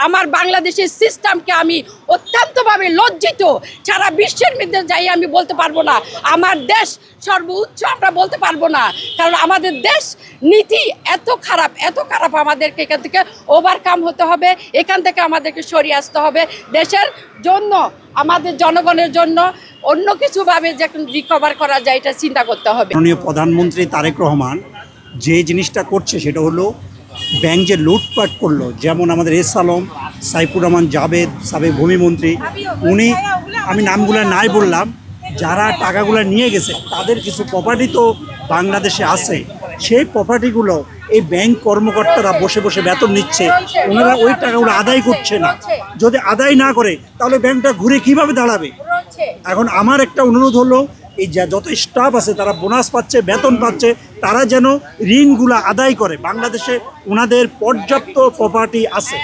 আমার বাংলাদেশের সিস্টেমকে আমি অত্যন্তভাবে লজ্জিত। সারা বিশ্বের মধ্যে যাই আমি বলতে পারবো না আমার দেশ সর্বোচ্চ, আমরা বলতে পারবো না, কারণ আমাদের দেশ নীতি এত খারাপ, আমাদেরকে এখান থেকে ওভারকাম হতে হবে, এখান থেকে আমাদেরকে সরিয়ে আসতে হবে। দেশের জন্য, আমাদের জনগণের জন্য অন্য কিছুভাবে যে রিকভার করা যায় এটা চিন্তা করতে হবে। মাননীয় প্রধানমন্ত্রী তারেক রহমান যে জিনিসটা করছে সেটা হলো ব্যাংক যে লুটপাট করলো, যেমন আমাদের এস আলম, সাইফুর রহমান জাবেদ, সাবেক ভূমিমন্ত্রী, উনি, আমি নামগুলো নাই বললাম, যারা টাকাগুলো নিয়ে গেছে তাদের কিছু প্রপার্টি তো বাংলাদেশে আছে, সেই প্রপার্টিগুলো এই ব্যাংক কর্মকর্তারা বসে বসে বেতন নিচ্ছে, ওনারা ওই টাকাগুলো আদায় করছে না। যদি আদায় না করে তাহলে ব্যাংকটা ঘুরে কিভাবে দাঁড়াবে? এখন আমার একটা অনুরোধ হলো, এই যত স্টাফ আছে তারা বোনাস পাচ্ছে, বেতন পাচ্ছে, তারা যেন ঋণগুলো আদায় করে। বাংলাদেশে ওনাদের পর্যাপ্ত প্রপার্টি আছে।